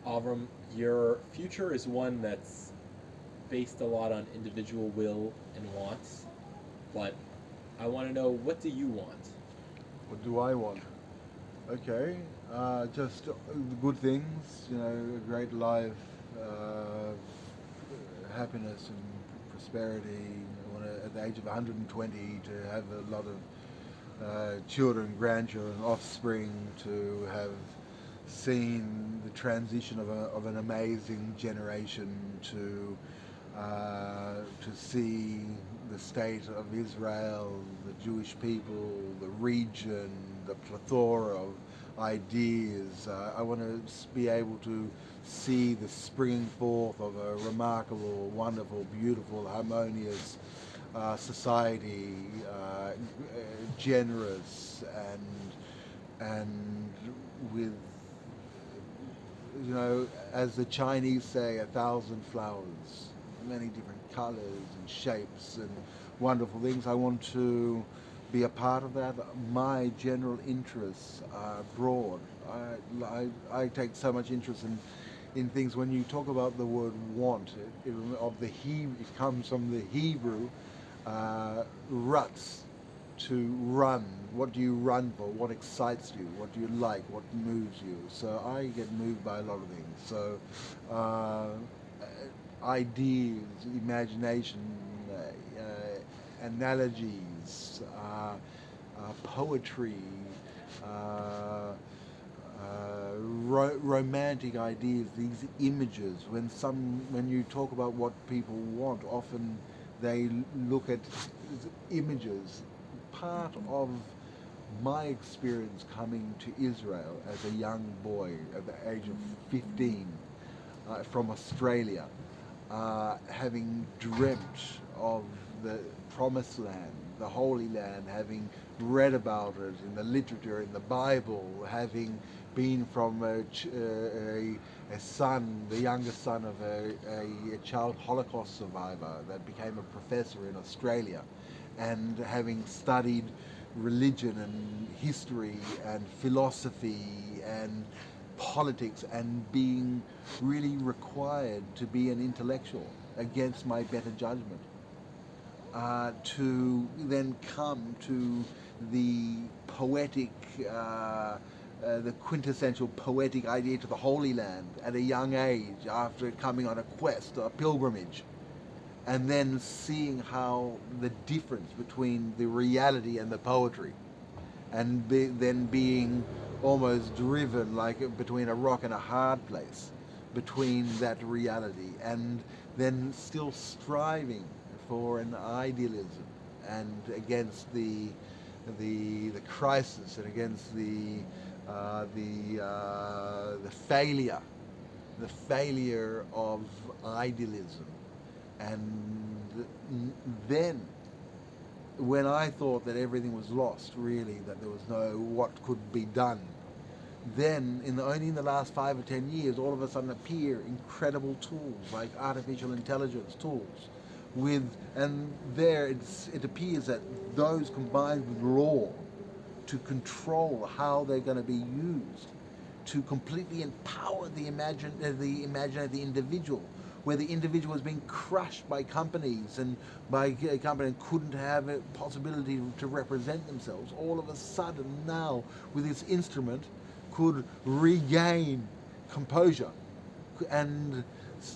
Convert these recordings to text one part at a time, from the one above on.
Avram, your future is one that's based a lot on individual will and wants, but I want to know, what do you want? What do I want? Okay, just good things, a great life, happiness and prosperity. I want to, at the age of 120, to have a lot of children, grandchildren, offspring, to have seen the transition of an amazing generation to see the state of Israel, the Jewish people, the region, the plethora of ideas. I want to be able to see the springing forth of a remarkable, wonderful, beautiful, harmonious society, generous and with, as the Chinese say, a thousand flowers, many different colors and shapes and wonderful things. I want to be a part of that. My general interests are broad. I take so much interest in things. When you talk about the word want, it comes from the Hebrew ruts, to run. What do you run for? What excites you? What do you like? What moves you? So I get moved by a lot of things. So ideas, imagination, analogies, poetry, uh, romantic ideas, these images. When you talk about what people want, often they look at images. Part of my experience coming to Israel as a young boy at the age of 15 from Australia, having dreamt of the promised land, the Holy Land, having read about it in the literature, in the Bible, having been from a son, the youngest son of a child Holocaust survivor that became a professor in Australia, and having studied religion and history and philosophy and politics, and being really required to be an intellectual against my better judgment, to then come to the poetic, the quintessential poetic idea to the Holy Land at a young age after coming on a quest, a pilgrimage, and then seeing how the difference between the reality and the poetry, and then being almost driven like between a rock and a hard place, between that reality, and then still striving for an idealism, and against the crisis, and against the failure, the failure of idealism. And then, when I thought that everything was lost, really, that there was no what could be done, then only in the last 5 or 10 years, all of a sudden appear incredible tools like artificial intelligence tools, and there it appears that those combined with law to control how they're going to be used, to completely empower the imaginative individual, where the individual is being crushed by companies, and by a company couldn't have a possibility to represent themselves. All of a sudden now, with this instrument, could regain composure, and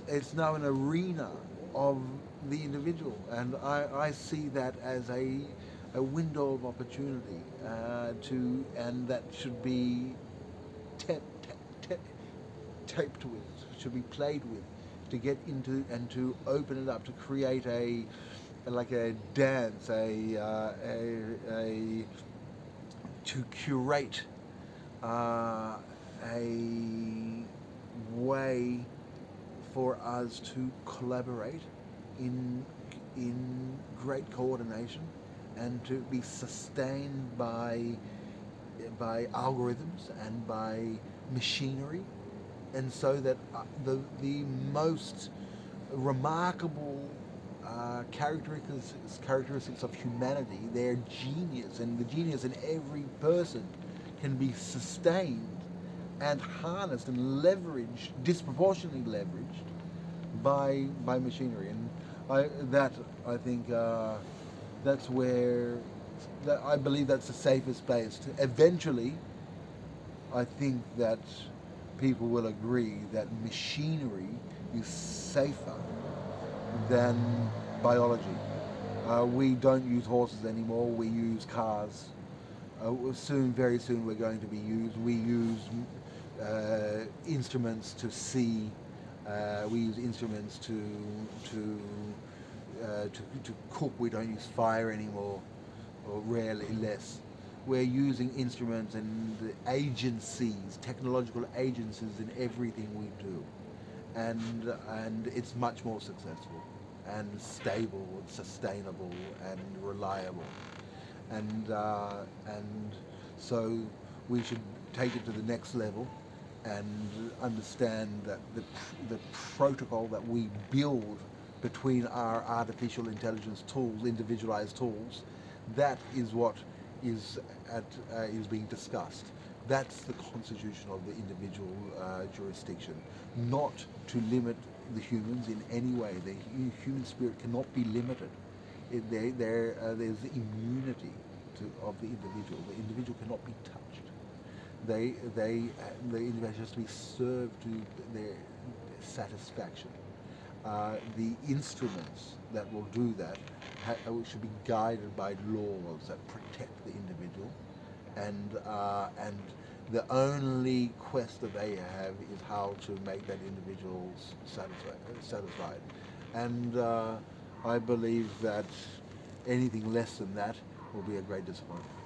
it's now an arena of the individual, and I see that as a window of opportunity, and that should be tap, tap, tap, taped with, should be played with, to get into and to open it up, to create a like a dance, a to curate uh, a way for us to collaborate in great coordination, and to be sustained by algorithms and by machinery, and so that the most remarkable characteristics of humanity, their genius, and the genius in every person, can be sustained and harnessed and leveraged, disproportionately leveraged by machinery. And I think that's where I believe that's the safest place. Eventually, I think that people will agree that machinery is safer than biology. We don't use horses anymore. We use cars. Very soon, we're going to be used. We use instruments to see. We use instruments to cook. We don't use fire anymore, or rarely less. We're using instruments and agencies, technological agencies in everything we do, and it's much more successful and stable and sustainable and reliable, and so we should take it to the next level and understand that the protocol that we build between our artificial intelligence tools, individualized tools, that is what is being discussed. That's the constitution of the individual jurisdiction, not to limit the humans in any way. The human spirit cannot be limited. There's immunity of the individual. The individual cannot be touched. The individual has to be served to their satisfaction. The instruments that will do that should be guided by laws that protect the individual, and the only quest that they have is how to make that individual satisfied. And I believe that anything less than that will be a great disappointment.